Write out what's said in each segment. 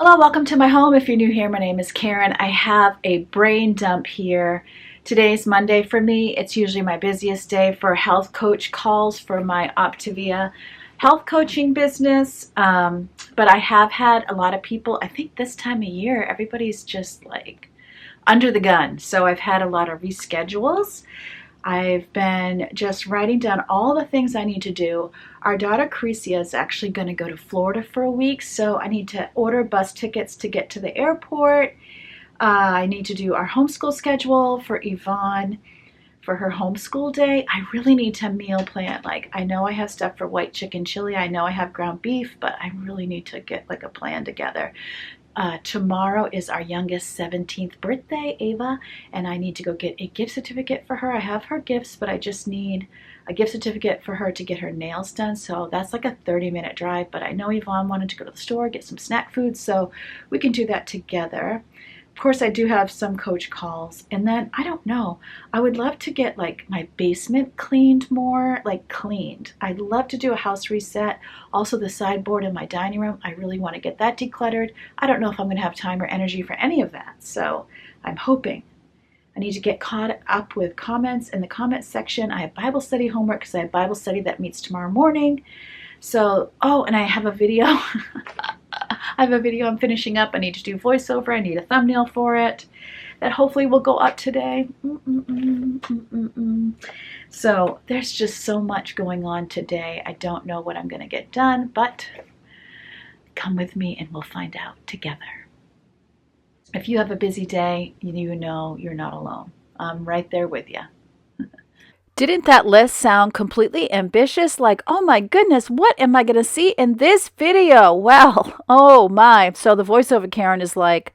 Hello, welcome to my home. If you're new here, my name is Karen. I have a brain dump here. Today's Monday for me. It's usually my busiest day for health coach calls for my Optavia health coaching business. But I have had a lot of people, I think this time of year, everybody's just like under the gun. So I've had a lot of reschedules. I've been just writing down all the things I need to do. Our daughter Crecia is actually going to go to Florida for a week, so I need to order bus tickets to get to the airport. I need to do our homeschool schedule for Yvonne for her homeschool day. I really need to meal plan. Like, I know I have stuff for white chicken chili. I know I have ground beef, but I really need to get like a plan together. Tomorrow is our youngest 17th birthday, Ava, and I need to go get a gift certificate for her. I have her gifts, but I just need a gift certificate for her to get her nails done. So that's like a 30-minute drive, but I know Yvonne wanted to go to the store, get some snack food, so we can do that together. Of course, I do have some coach calls, and then I don't know. I would love to get like my basement cleaned more, like cleaned. I'd love to do a house reset. Also, the sideboard in my dining room, I really want to get that decluttered. I don't know if I'm going to have time or energy for any of that, so I'm hoping. I need to get caught up with comments in the comment section. I have Bible study homework because I have Bible study that meets tomorrow morning. So, oh, and I have a video. I have a video I'm finishing up. I need to do voiceover. I need a thumbnail for it that hopefully will go up today. So there's just so much going on today. I don't know what I'm going to get done, but come with me and we'll find out together. If you have a busy day, you know you're not alone. I'm right there with you. Didn't that list sound completely ambitious? Like, oh my goodness, what am I going to see in this video? Well, oh my. So the voiceover Karen is like,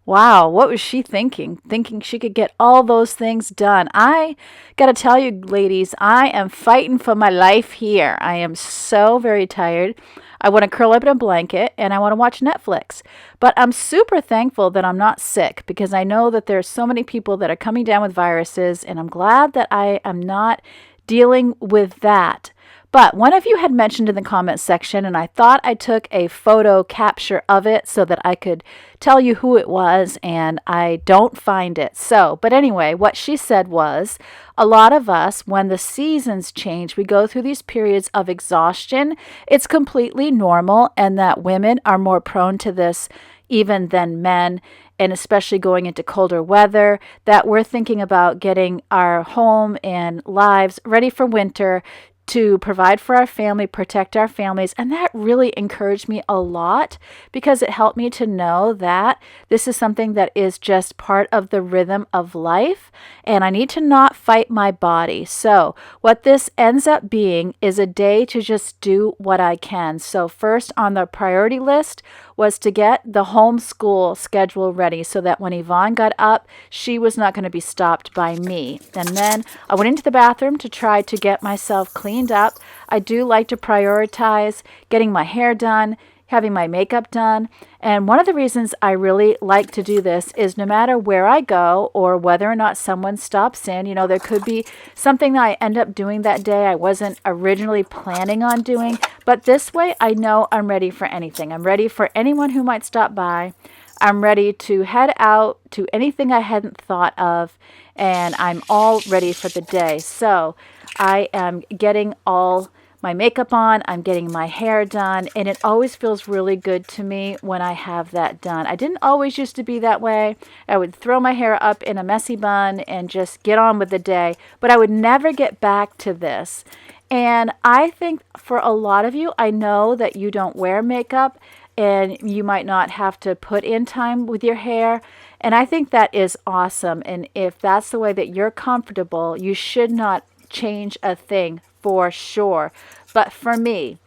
wow, what was she thinking? Thinking she could get all those things done. I got to tell you, ladies, I am fighting for my life here. I am so very tired. I want to curl up in a blanket and I want to watch Netflix. But I'm super thankful that I'm not sick because I know that there's so many people that are coming down with viruses, and I'm glad that I am not dealing with that. But one of you had mentioned in the comments section, and I thought I took a photo capture of it so that I could tell you who it was, and I don't find it. So, but anyway, what she said was a lot of us, when the seasons change, we go through these periods of exhaustion. It's completely normal, and that women are more prone to this even than men, and especially going into colder weather, that we're thinking about getting our home and lives ready for winter to provide for our family, protect our families. And that really encouraged me a lot because it helped me to know that this is something that is just part of the rhythm of life. And I need to not fight my body. So what this ends up being is a day to just do what I can. So first on the priority list was to get the homeschool schedule ready so that when Yvonne got up, she was not going to be stopped by me. And then I went into the bathroom to try to get myself cleaned up. I do like to prioritize getting my hair done, having my makeup done. And one of the reasons I really like to do this is no matter where I go or whether or not someone stops in, there could be something that I end up doing that day I wasn't originally planning on doing. But this way, I know I'm ready for anything. I'm ready for anyone who might stop by. I'm ready to head out to anything I hadn't thought of, and I'm all ready for the day. So I am getting all my makeup on, I'm getting my hair done, and it always feels really good to me when I have that done. I didn't always used to be that way. I would throw my hair up in a messy bun and just get on with the day, but I would never get back to this. And I think for a lot of you, I know that you don't wear makeup and you might not have to put in time with your hair. And I think that is awesome. And if that's the way that you're comfortable, you should not change a thing for sure. But for me,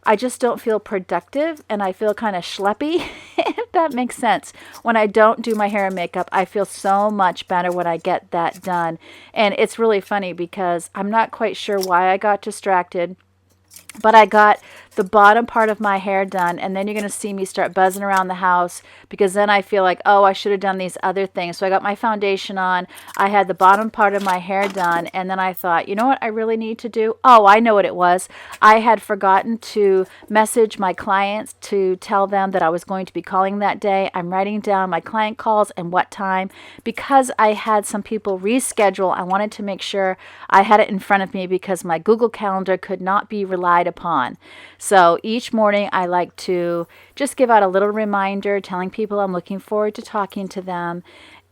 I just don't feel productive and I feel kind of schleppy, if that makes sense. When I don't do my hair and makeup, I feel so much better when I get that done. And it's really funny because I'm not quite sure why I got distracted. But I got the bottom part of my hair done, and then you're going to see me start buzzing around the house, because then I feel like, oh, I should have done these other things. So I got my foundation on, I had the bottom part of my hair done, and then I thought, you know what I really need to do? Oh, I know what it was. I had forgotten to message my clients to tell them that I was going to be calling that day. I'm writing down my client calls and what time. Because I had some people reschedule, I wanted to make sure I had it in front of me, because my Google Calendar could not be relied upon. So each morning I like to just give out a little reminder telling people I'm looking forward to talking to them.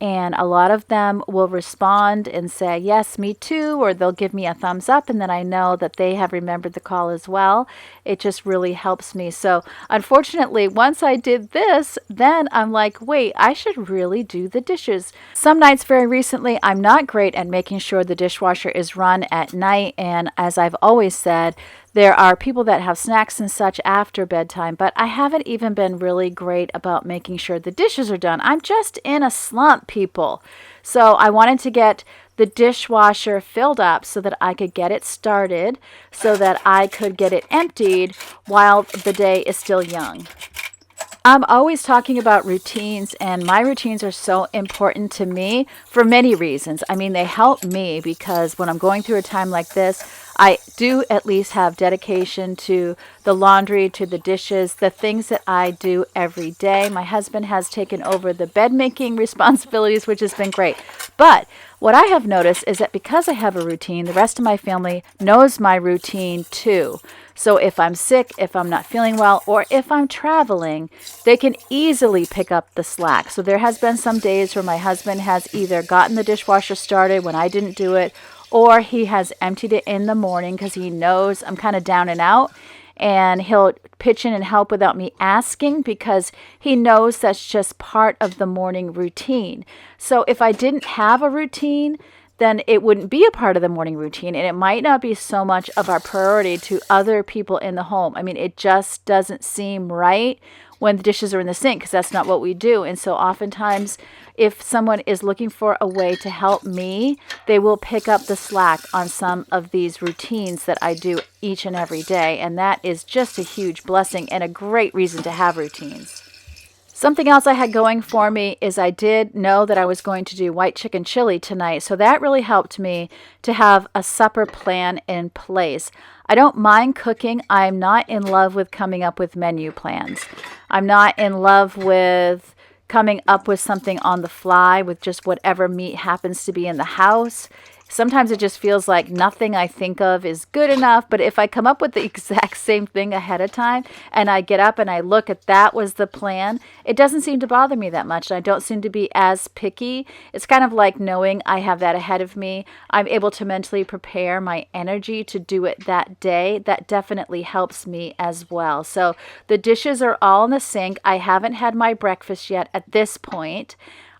And a lot of them will respond and say, yes, me too, or they'll give me a thumbs up, and then I know that they have remembered the call as well. It just really helps me. So unfortunately, once I did this, then I'm like, wait, I should really do the dishes. Some nights very recently, I'm not great at making sure the dishwasher is run at night. And as I've always said, there are people that have snacks and such after bedtime, but I haven't even been really great about making sure the dishes are done. I'm just in a slump, people. So I wanted to get the dishwasher filled up so that I could get it started, so that I could get it emptied while the day is still young. I'm always talking about routines, and my routines are so important to me for many reasons. I mean, they help me because when I'm going through a time like this, I do at least have dedication to the laundry, to the dishes, the things that I do every day. My husband has taken over the bed making responsibilities, which has been great. But what I have noticed is that because I have a routine, the rest of my family knows my routine too. So if I'm sick, if I'm not feeling well, or if I'm traveling, they can easily pick up the slack. So there has been some days where my husband has either gotten the dishwasher started when I didn't do it, or he has emptied it in the morning because he knows I'm kind of down and out, and he'll pitch in and help without me asking, because he knows that's just part of the morning routine. So if I didn't have a routine, then it wouldn't be a part of the morning routine, and it might not be so much of our priority to other people in the home. I mean, it just doesn't seem right when the dishes are in the sink, because that's not what we do. And so oftentimes, if someone is looking for a way to help me, they will pick up the slack on some of these routines that I do each and every day. And that is just a huge blessing and a great reason to have routines. Something else I had going for me is I did know that I was going to do white chicken chili tonight, so that really helped me to have a supper plan in place. I don't mind cooking. I'm not in love with coming up with menu plans. I'm not in love with coming up with something on the fly with just whatever meat happens to be in the house. Sometimes it just feels like nothing I think of is good enough, but if I come up with the exact same thing ahead of time and I get up and I look at that was the plan, it doesn't seem to bother me that much. I don't seem to be as picky. It's kind of like knowing I have that ahead of me. I'm able to mentally prepare my energy to do it that day. That definitely helps me as well. So the dishes are all in the sink. I haven't had my breakfast yet at this point.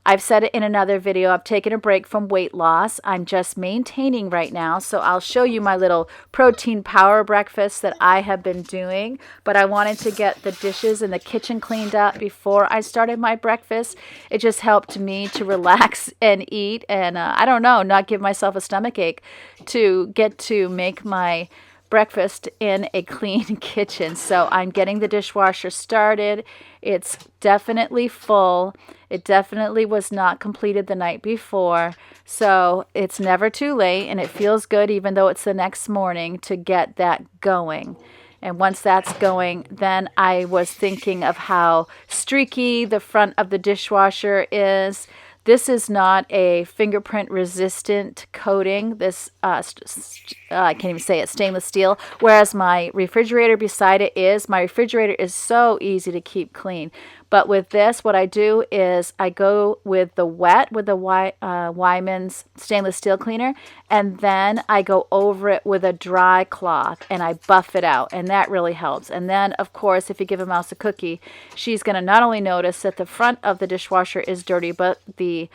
I've said it in another video, I've taken a break from weight loss. I'm just maintaining right now. So I'll show you my little protein power breakfast that I have been doing. But I wanted to get the dishes in the kitchen cleaned up before I started my breakfast. It just helped me to relax and eat and I don't know, not give myself a stomach ache to get to make my breakfast in a clean kitchen. So I'm getting the dishwasher started. It's definitely full. It definitely was not completed the night before. So it's never too late, and it feels good even though it's the next morning to get that going. And once that's going, then I was thinking of how streaky the front of the dishwasher is. This is not a fingerprint resistant coating. This, I can't even say it, stainless steel. Whereas my refrigerator beside it is. My refrigerator is so easy to keep clean. But with this, what I do is I go with the wet, with the Wyman's stainless steel cleaner, and then I go over it with a dry cloth and I buff it out, and that really helps. And then, of course, if you give a mouse a cookie, she's going to not only notice that the front of the dishwasher is dirty, but the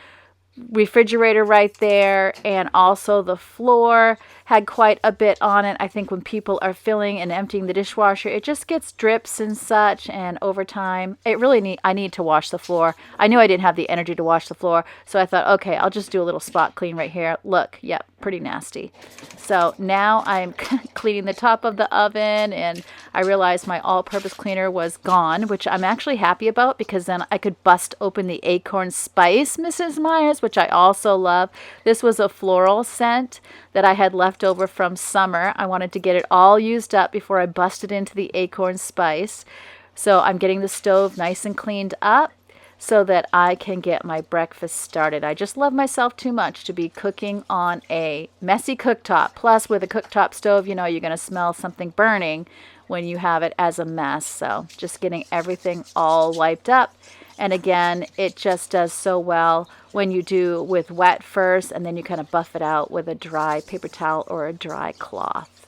refrigerator right there and also the floor had quite a bit on it. I think when people are filling and emptying the dishwasher, it just gets drips and such, and over time, I need to wash the floor. I knew I didn't have the energy to wash the floor, so I thought, okay, I'll just do a little spot clean right here. Look, yep, pretty nasty. So now I'm cleaning the top of the oven, and I realized my all-purpose cleaner was gone, which I'm actually happy about because then I could bust open the Acorn Spice Mrs. Meyer's, which I also love. This was a floral scent that I had left over from summer. I wanted to get it all used up before I busted into the Acorn Spice. So I'm getting the stove nice and cleaned up so that I can get my breakfast started. I just love myself too much to be cooking on a messy cooktop. Plus, with a cooktop stove, you know you're going to smell something burning when you have it as a mess. So just getting everything all wiped up. And again, it just does so well when you do with wet first and then you kind of buff it out with a dry paper towel or a dry cloth.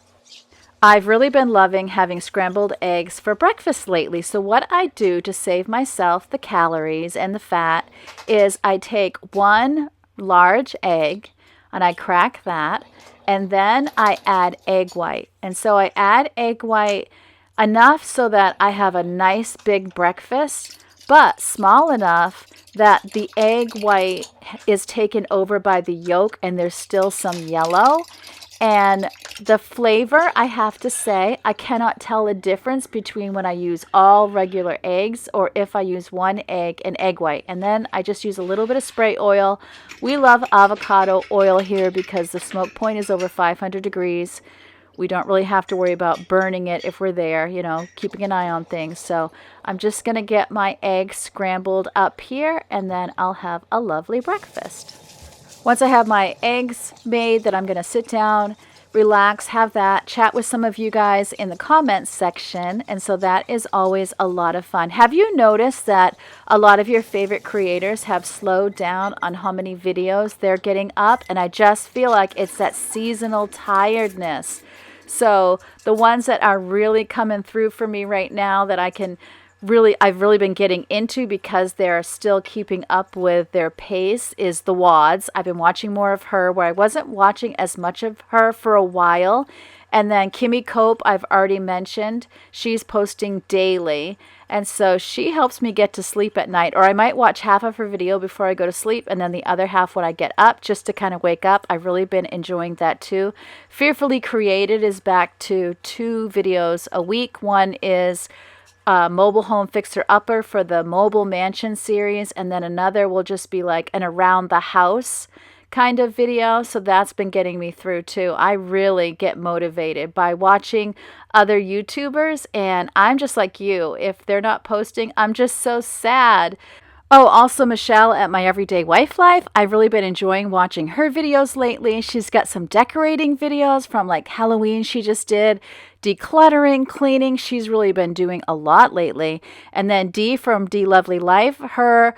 I've really been loving having scrambled eggs for breakfast lately. So what I do to save myself the calories and the fat is I take one large egg and I crack that, and then I add egg white. And so I add egg white enough so that I have a nice big breakfast, but small enough that the egg white is taken over by the yolk and there's still some yellow. And the flavor, I have to say, I cannot tell the difference between when I use all regular eggs or if I use one egg and egg white. And then I just use a little bit of spray oil. We love avocado oil here because the smoke point is over 500 degrees. We don't really have to worry about burning it if we're there, you know, keeping an eye on things. So I'm just going to get my eggs scrambled up here and then I'll have a lovely breakfast. Once I have my eggs made, then I'm going to sit down, relax, have that, chat with some of you guys in the comments section. And so that is always a lot of fun. Have you noticed that a lot of your favorite creators have slowed down on how many videos they're getting up? And I just feel like it's that seasonal tiredness. So the ones that are really coming through for me right now that I've really been getting into because they're still keeping up with their pace is the Wads. I've been watching more of her where I wasn't watching as much of her for a while. And then Kimmy Cope, I've already mentioned, she's posting daily. And so she helps me get to sleep at night, or I might watch half of her video before I go to sleep and then the other half when I get up just to kind of wake up. I've really been enjoying that too. Fearfully Created is back to 2 videos a week. One is mobile home fixer upper for the mobile mansion series, and then another will just be like an around the house kind of video. So that's been getting me through too. I really get motivated by watching other YouTubers, and I'm just like you. If they're not posting, I'm just so sad. Oh, also Michelle at My Everyday Wife Life. I've really been enjoying watching her videos lately. She's got some decorating videos from like Halloween she just did, decluttering, cleaning. She's really been doing a lot lately. And then Dee from D Lovely Life, her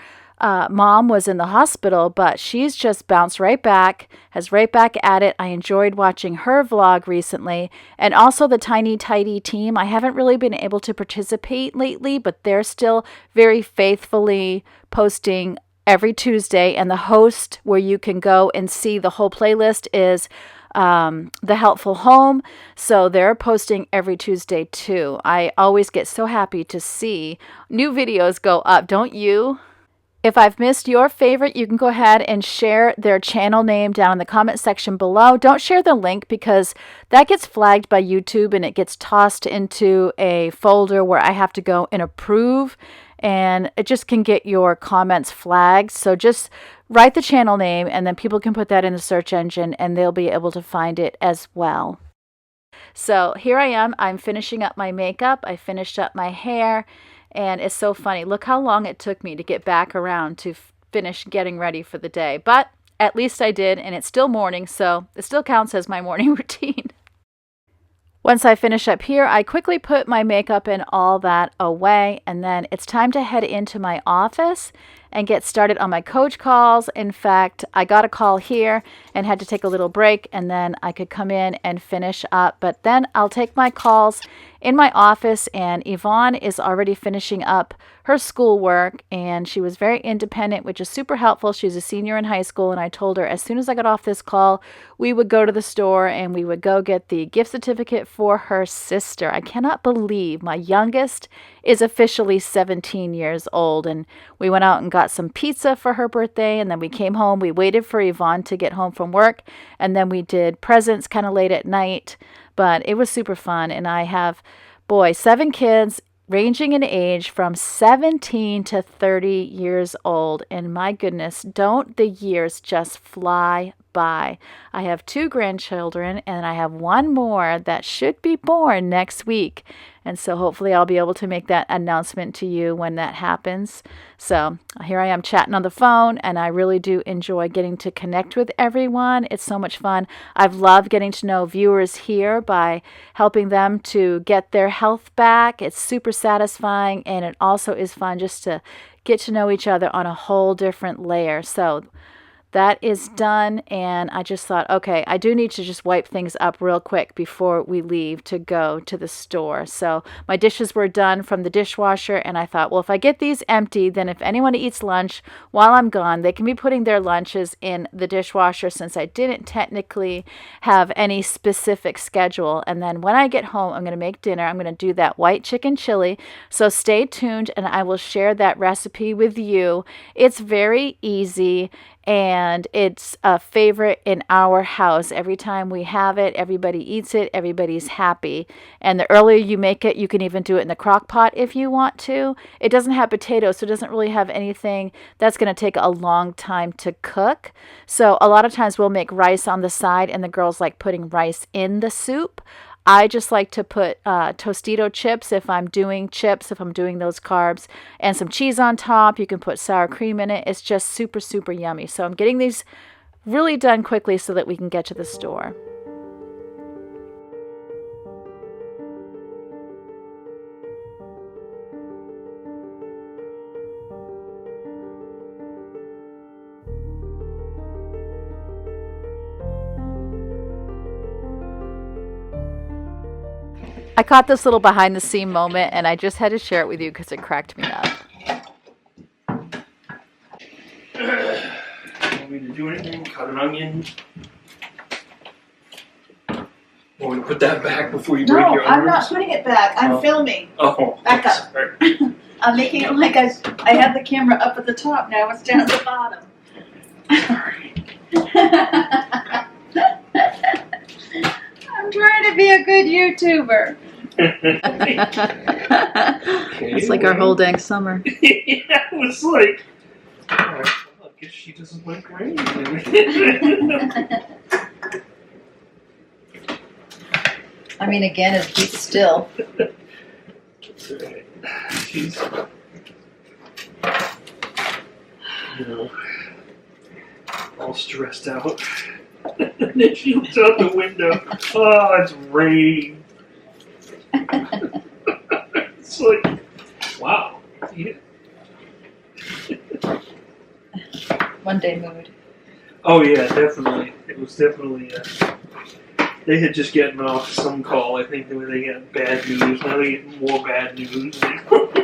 mom was in the hospital, but she's just bounced right back, has right back at it. I enjoyed watching her vlog recently. And also the Tiny Tidy team. I haven't really been able to participate lately, but they're still very faithfully posting every Tuesday. And the host where you can go and see the whole playlist is The Helpful Home. So they're posting every Tuesday too. I always get so happy to see new videos go up, don't you? If I've missed your favorite, you can go ahead and share their channel name down in the comment section below. Don't share the link because that gets flagged by YouTube and it gets tossed into a folder where I have to go and approve, and it just can get your comments flagged. So just write the channel name and then people can put that in the search engine and they'll be able to find it as well. So here I am. I'm finishing up my makeup. I finished up my hair. And it's so funny. Look how long it took me to get back around to finish getting ready for the day. But at least I did, and it's still morning, so it still counts as my morning routine. Once I finish up here, I quickly put my makeup and all that away, and then it's time to head into my office and get started on my coach calls. In fact, I got a call here and had to take a little break, and then I could come in and finish up. But then I'll take my calls in my office, and Yvonne is already finishing up her schoolwork, and she was very independent, which is super helpful. She's a senior in high school, and I told her as soon as I got off this call, we would go to the store and we would go get the gift certificate for her sister. I cannot believe my youngest is officially 17 years old, and we went out and got some pizza for her birthday, and then we came home. We waited for Yvonne to get home from work, and then we did presents kind of late at night, but it was super fun. And I have, boy, 7 kids ranging in age from 17 to 30 years old. And my goodness, don't the years just fly by. I have 2 grandchildren, and I have 1 more that should be born next week. And so hopefully I'll be able to make that announcement to you when that happens. So here I am chatting on the phone, and I really do enjoy getting to connect with everyone. It's so much fun. I've loved getting to know viewers here by helping them to get their health back. It's super satisfying, and it also is fun just to get to know each other on a whole different layer. So that is done, and I just thought, okay, I do need to just wipe things up real quick before we leave to go to the store. So my dishes were done from the dishwasher, and I thought, well, if I get these empty, then if anyone eats lunch while I'm gone, they can be putting their lunches in the dishwasher, since I didn't technically have any specific schedule. And then when I get home, I'm going to make dinner. I'm going to do that white chicken chili. So stay tuned, and I will share that recipe with you. It's very easy, and it's a favorite in our house. Every time we have it, everybody eats it, everybody's happy. And the earlier you make it, you can even do it in the crock pot if you want to. It doesn't have potatoes, so it doesn't really have anything that's going to take a long time to cook. So a lot of times we'll make rice on the side, and the girls like putting rice in the soup. I just like to put Tostito chips if I'm doing chips, if I'm doing those carbs, and some cheese on top. You can put sour cream in it. It's just super, super yummy. So I'm getting these really done quickly so that we can get to the store. I caught this little behind the scene moment, and I just had to share it with you because it cracked me up. Want me to do anything? Cut an onion? Want me to put that back before you break your arms? No, I'm not putting it back. I'm filming. Oh, Back up. sorry. I'm making it like I have the camera up at the top, now it's down at the bottom. Sorry. I'm trying to be a good YouTuber. It's like our whole dang summer. Yeah, it was like, oh, I guess she doesn't like rain. I mean, again, it keeps still. That's right. She's, all stressed out. And then she looks out the window. Oh, it's rain. It's like, wow. Yeah. Monday mood. Oh yeah, definitely. It was definitely. They had just gotten off some call. I think where they got bad news. Now they get more bad news.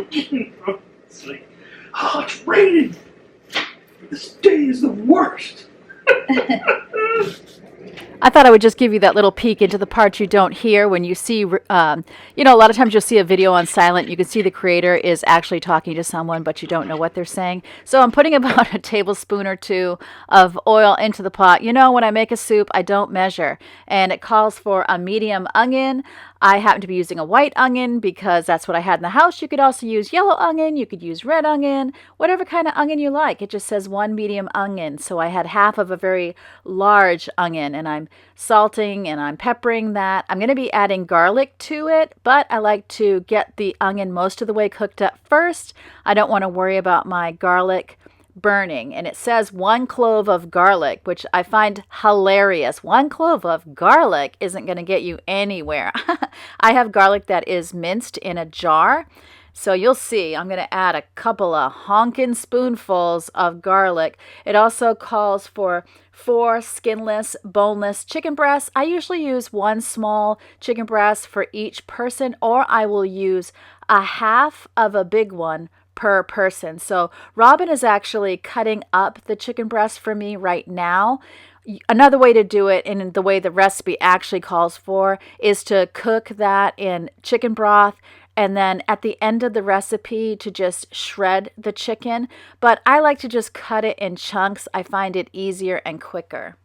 It's like, oh, it's raining. This day is the worst. I thought I would just give you that little peek into the parts you don't hear when you see, a lot of times you'll see a video on silent. You can see the creator is actually talking to someone, but you don't know what they're saying. So I'm putting about a tablespoon or 2 of oil into the pot. When I make a soup, I don't measure, and it calls for a medium onion. I happen to be using a white onion because that's what I had in the house. You could also use yellow onion. You could use red onion, whatever kind of onion you like. It just says 1 medium onion. So I had half of a very large onion, and I'm salting and I'm peppering that. I'm going to be adding garlic to it, but I like to get the onion most of the way cooked up first. I don't want to worry about my garlic burning. And it says 1 clove of garlic, which I find hilarious. 1 clove of garlic isn't going to get you anywhere. I have garlic that is minced in a jar. So you'll see I'm going to add a couple of honkin' spoonfuls of garlic. It also calls for 4 skinless, boneless chicken breasts. I usually use 1 small chicken breast for each person, or I will use a half of a big one per person. So Robin is actually cutting up the chicken breast for me right now. Another way to do it, and the way the recipe actually calls for, is to cook that in chicken broth and then at the end of the recipe to just shred the chicken. But I like to just cut it in chunks. I find it easier and quicker.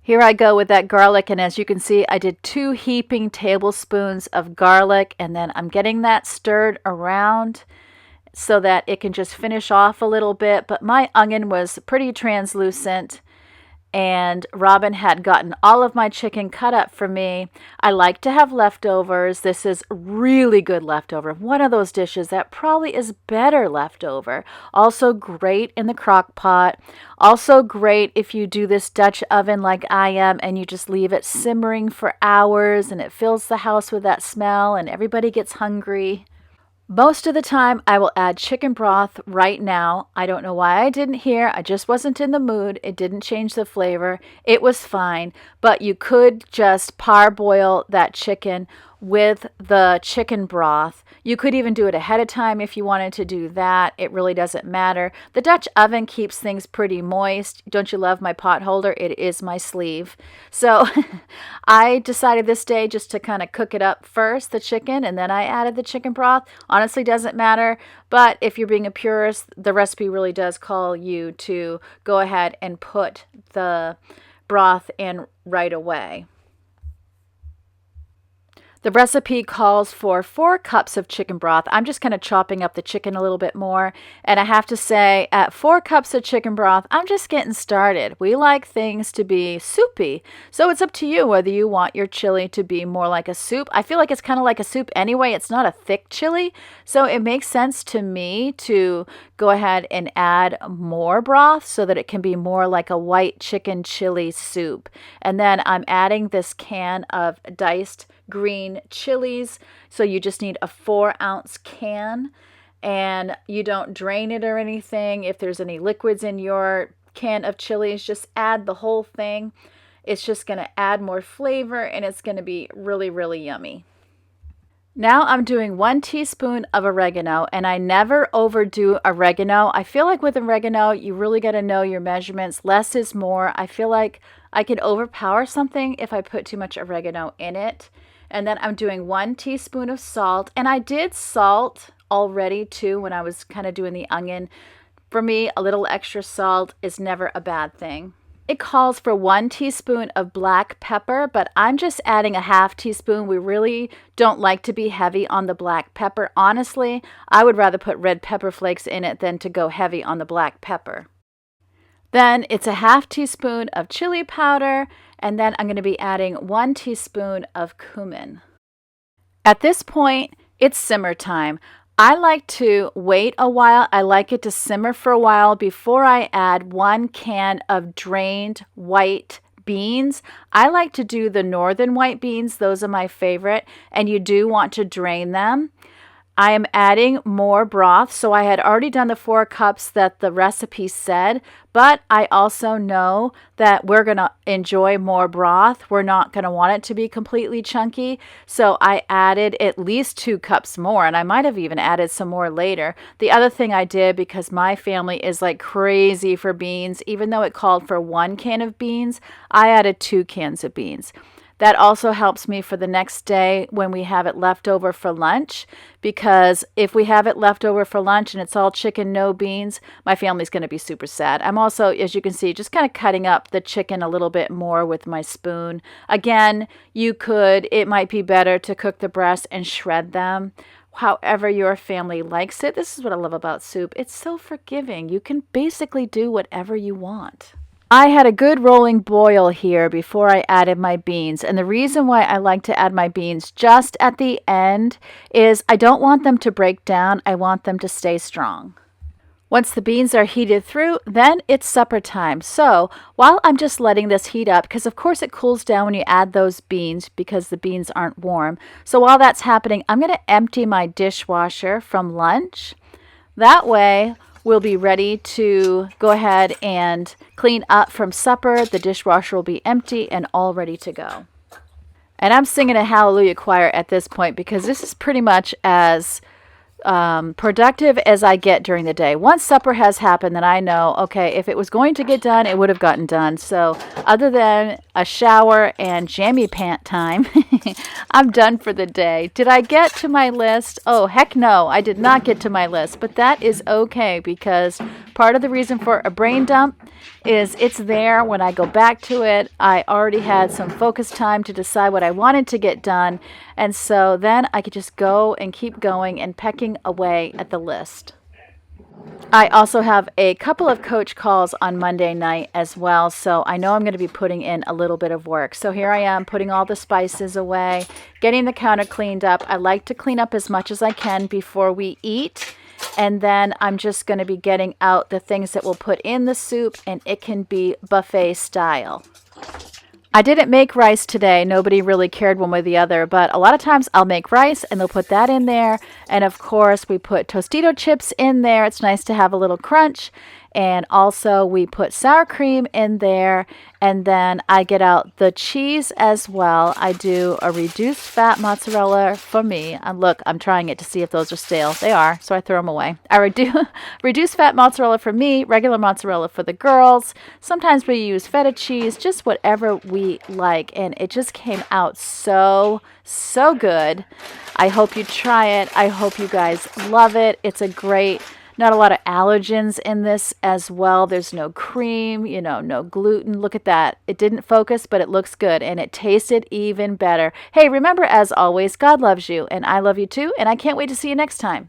Here I go with that garlic, and as you can see, I did 2 heaping tablespoons of garlic, and then I'm getting that stirred around so that it can just finish off a little bit. But my onion was pretty translucent, and Robin had gotten all of my chicken cut up for me. I like to have leftovers. This is really good leftover. One of those dishes that probably is better leftover. Also great in the crock pot. Also great if you do this Dutch oven like I am and you just leave it simmering for hours and it fills the house with that smell and everybody gets hungry. Most of the time, I will add chicken broth right now. I don't know why I didn't here. I just wasn't in the mood. It didn't change the flavor. It was fine, but you could just parboil that chicken with the chicken broth. You could even do it ahead of time if you wanted to do that. It really doesn't matter. The Dutch oven keeps things pretty moist. Don't you love my pot holder? It is my sleeve. So I decided this day just to kind of cook it up first, the chicken, and then I added the chicken broth. Honestly, doesn't matter. But if you're being a purist, the recipe really does call you to go ahead and put the broth in right away. The recipe calls for 4 cups of chicken broth. I'm just kind of chopping up the chicken a little bit more. And I have to say, at 4 cups of chicken broth, I'm just getting started. We like things to be soupy. So it's up to you whether you want your chili to be more like a soup. I feel like it's kind of like a soup anyway. It's not a thick chili. So it makes sense to me to go ahead and add more broth so that it can be more like a white chicken chili soup. And then I'm adding this can of diced green chilies. So you just need a 4-ounce can, and you don't drain it or anything. If there's any liquids in your can of chilies, just add the whole thing. It's just going to add more flavor and it's going to be really, really yummy. Now I'm doing 1 teaspoon of oregano, and I never overdo oregano. I feel like with oregano, you really got to know your measurements. Less is more. I feel like I could overpower something if I put too much oregano in it. And then I'm doing 1 teaspoon of salt, and I did salt already too when I was kind of doing the onion. For me, a little extra salt is never a bad thing. It calls for 1 teaspoon of black pepper, but I'm just adding a ½ teaspoon. We really don't like to be heavy on the black pepper. Honestly, I would rather put red pepper flakes in it than to go heavy on the black pepper. Then it's a ½ teaspoon of chili powder, and then I'm going to be adding 1 teaspoon of cumin. At this point, it's simmer time. I like to wait a while. I like it to simmer for a while before I add 1 can of drained white beans. I like to do the northern white beans. Those are my favorite, and you do want to drain them. I am adding more broth. So I had already done the 4 cups that the recipe said, but I also know that we're going to enjoy more broth. We're not going to want it to be completely chunky. So I added at least 2 cups more, and I might have even added some more later. The other thing I did, because my family is like crazy for beans, even though it called for 1 can of beans, I added 2 cans of beans. That also helps me for the next day when we have it left over for lunch, because if we have it left over for lunch and it's all chicken, no beans, my family's going to be super sad. I'm also, as you can see, just kind of cutting up the chicken a little bit more with my spoon. Again, it might be better to cook the breast and shred them. However your family likes it. This is what I love about soup. It's so forgiving. You can basically do whatever you want. I had a good rolling boil here before I added my beans, and the reason why I like to add my beans just at the end is I don't want them to break down. I want them to stay strong. Once the beans are heated through, then it's supper time. So while I'm just letting this heat up, because of course it cools down when you add those beans because the beans aren't warm. So while that's happening, I'm going to empty my dishwasher from lunch. That way we'll be ready to go ahead and clean up from supper. The dishwasher will be empty and all ready to go. And I'm singing a hallelujah choir at this point because this is pretty much as productive as I get during the day. Once supper has happened, then I know, okay, if it was going to get done, it would have gotten done. So other than a shower and jammy pant time, I'm done for the day. Did I get to my list? Oh, heck no, I did not get to my list. But that is okay because part of the reason for a brain dump is it's there when I go back to it. I already had some focus time to decide what I wanted to get done. And so then I could just go and keep going and pecking away at the list. I also have a couple of coach calls on Monday night as well, so I know I'm going to be putting in a little bit of work. So here I am putting all the spices away, getting the counter cleaned up. I like to clean up as much as I can before we eat. And then I'm just going to be getting out the things that we'll put in the soup, and it can be buffet style. I didn't make rice today. Nobody really cared one way or the other, but a lot of times I'll make rice and they'll put that in there. And of course, we put Tostito chips in there. It's nice to have a little crunch. And also we put sour cream in there. And then I get out the cheese as well. I do a reduced fat mozzarella for me. And look, I'm trying it to see if those are stale. They are, so I throw them away. I do reduced fat mozzarella for me, regular mozzarella for the girls. Sometimes we use feta cheese, just whatever we like. And it just came out so good. I hope you try it. I hope you guys love it. It's a great... Not a lot of allergens in this as well. There's no cream, no gluten. Look at that. It didn't focus, but it looks good, and it tasted even better. Hey, remember, as always, God loves you, and I love you too, and I can't wait to see you next time.